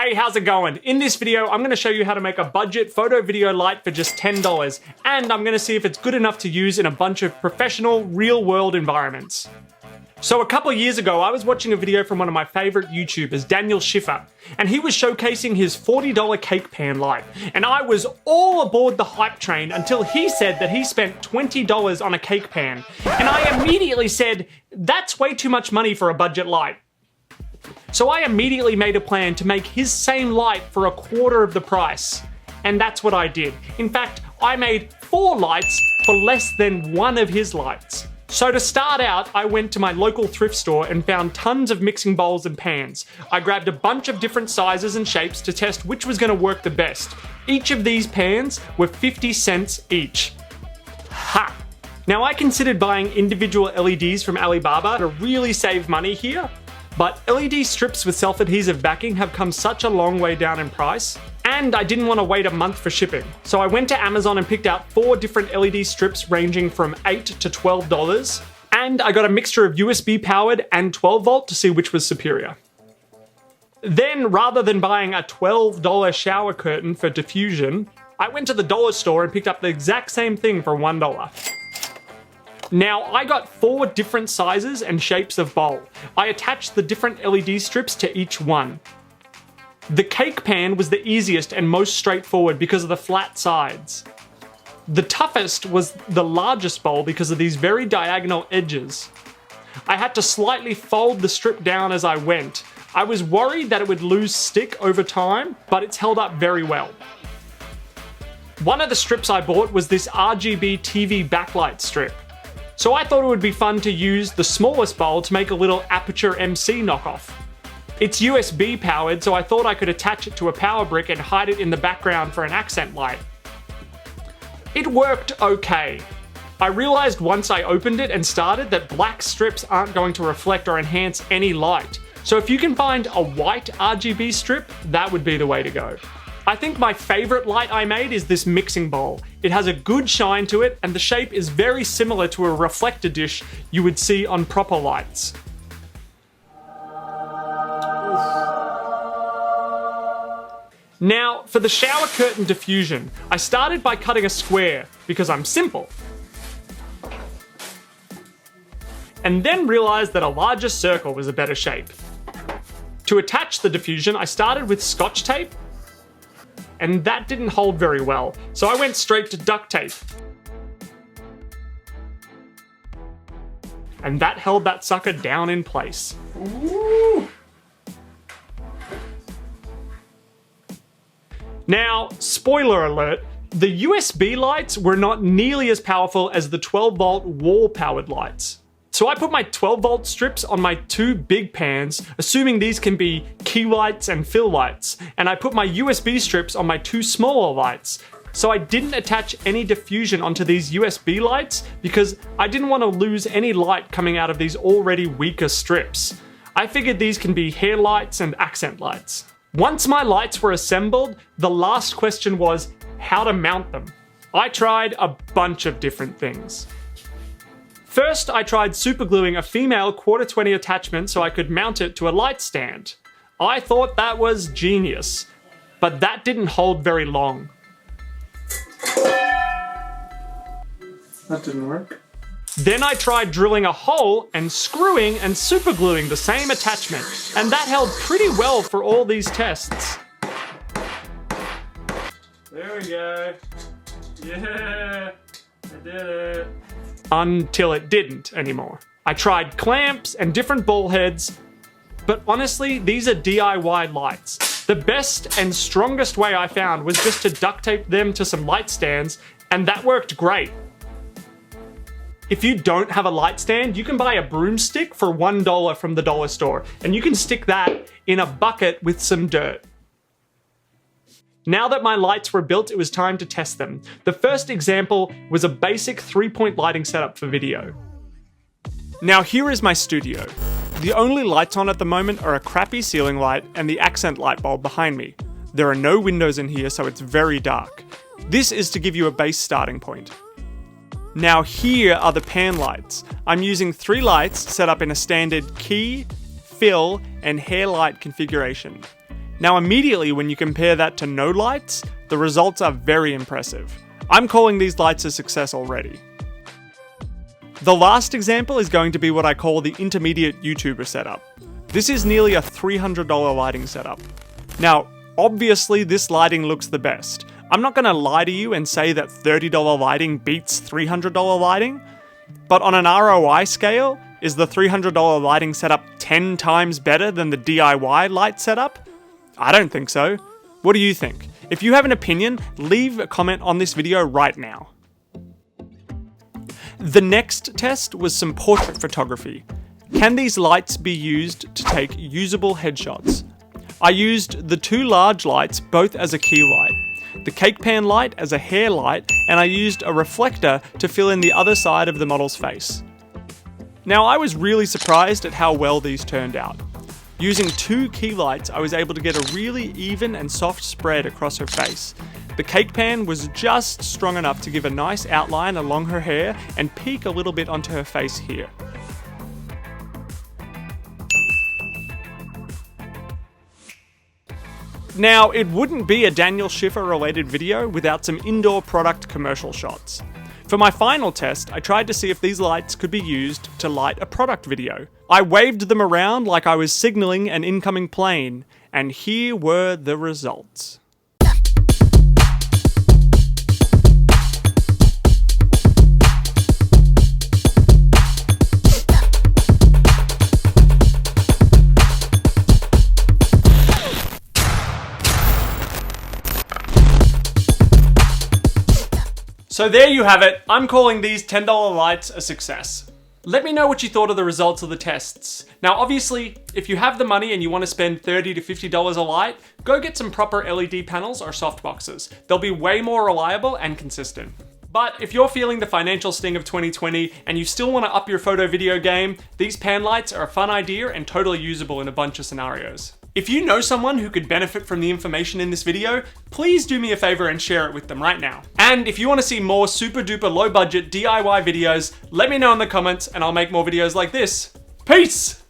Hey, how's it going? In this video, I'm gonna show you how to make a budget photo video light for just $10, and I'm gonna see if it's good enough to use in a bunch of professional, real-world environments. So a couple of years ago, I was watching a video from one of my favorite YouTubers, Daniel Schiffer, and he was showcasing his $40 cake pan light. And I was all aboard the hype train until he said that he spent $20 on a cake pan. And I immediately said, that's way too much money for a budget light. So I immediately made a plan to make his same light for a quarter of the price. And that's what I did. In fact, I made 4 lights for less than one of his lights. So to start out, I went to my local thrift store and found tons of mixing bowls and pans. I grabbed a bunch of different sizes and shapes to test which was going to work the best. Each of these pans were 50 cents each. Ha! Now I considered buying individual LEDs from Alibaba to really save money here, but LED strips with self-adhesive backing have come such a long way down in price, and I didn't want to wait a month for shipping. So I went to Amazon and picked out 4 different LED strips ranging from $8 to $12, and I got a mixture of USB powered and 12 volt to see which was superior. Then, rather than buying a $12 shower curtain for diffusion, I went to the dollar store and picked up the exact same thing for $1. Now, I got 4 different sizes and shapes of bowl. I attached the different LED strips to each one. The cake pan was the easiest and most straightforward because of the flat sides. The toughest was the largest bowl because of these very diagonal edges. I had to slightly fold the strip down as I went. I was worried that it would lose stick over time, but it's held up very well. One of the strips I bought was this RGB TV backlight strip. So I thought it would be fun to use the smallest bowl to make a little Aperture MC knockoff. It's USB powered, so I thought I could attach it to a power brick and hide it in the background for an accent light. It worked okay. I realized once I opened it and started that black strips aren't going to reflect or enhance any light. So if you can find a white RGB strip, that would be the way to go. I think my favorite light I made is this mixing bowl. It has a good shine to it, and the shape is very similar to a reflector dish you would see on proper lights. Now, for the shower curtain diffusion, I started by cutting a square, because I'm simple. And then realized that a larger circle was a better shape. To attach the diffusion, I started with Scotch tape, and that didn't hold very well, so I went straight to duct tape. And that held that sucker down in place. Ooh. Now, spoiler alert, the USB lights were not nearly as powerful as the 12-volt wall-powered lights. So I put my 12-volt strips on my 2 big pans, assuming these can be key lights and fill lights, and I put my USB strips on my 2 smaller lights. So I didn't attach any diffusion onto these USB lights because I didn't want to lose any light coming out of these already weaker strips. I figured these can be hair lights and accent lights. Once my lights were assembled, the last question was how to mount them. I tried a bunch of different things. First, I tried supergluing a female 1/4-20 attachment so I could mount it to a light stand. I thought that was genius, but that didn't hold very long. That didn't work. Then I tried drilling a hole and screwing and supergluing the same attachment, and that held pretty well for all these tests. There we go. Yeah, I did it. Until it didn't anymore. I tried clamps and different ball heads, but honestly, these are DIY lights. The best and strongest way I found was just to duct tape them to some light stands, and that worked great. If you don't have a light stand, you can buy a broomstick for $1 from the dollar store, and you can stick that in a bucket with some dirt. Now that my lights were built, it was time to test them. The first example was a basic 3-point lighting setup for video. Now here is my studio. The only lights on at the moment are a crappy ceiling light and the accent light bulb behind me. There are no windows in here, so it's very dark. This is to give you a base starting point. Now here are the pan lights. I'm using 3 lights set up in a standard key, fill, and hair light configuration. Now immediately when you compare that to no lights, the results are very impressive. I'm calling these lights a success already. The last example is going to be what I call the intermediate YouTuber setup. This is nearly a $300 lighting setup. Now, obviously this lighting looks the best. I'm not going to lie to you and say that $30 lighting beats $300 lighting, but on an ROI scale, is the $300 lighting setup 10 times better than the DIY light setup? I don't think so. What do you think? If you have an opinion, leave a comment on this video right now. The next test was some portrait photography. Can these lights be used to take usable headshots? I used the two large lights both as a key light, the cake pan light as a hair light, and I used a reflector to fill in the other side of the model's face. Now I was really surprised at how well these turned out. Using two key lights, I was able to get a really even and soft spread across her face. The cake pan was just strong enough to give a nice outline along her hair and peek a little bit onto her face here. Now, it wouldn't be a Daniel Schiffer related video without some indoor product commercial shots. For my final test, I tried to see if these lights could be used to light a product video. I waved them around like I was signaling an incoming plane, and here were the results. So there you have it. I'm calling these $10 lights a success. Let me know what you thought of the results of the tests. Now obviously, if you have the money and you want to spend $30 to $50 a light, go get some proper LED panels or softboxes. They'll be way more reliable and consistent. But if you're feeling the financial sting of 2020 and you still want to up your photo video game, these pan lights are a fun idea and totally usable in a bunch of scenarios. If you know someone who could benefit from the information in this video, please do me a favor and share it with them right now. And if you want to see more super duper low budget DIY videos, let me know in the comments and I'll make more videos like this. Peace!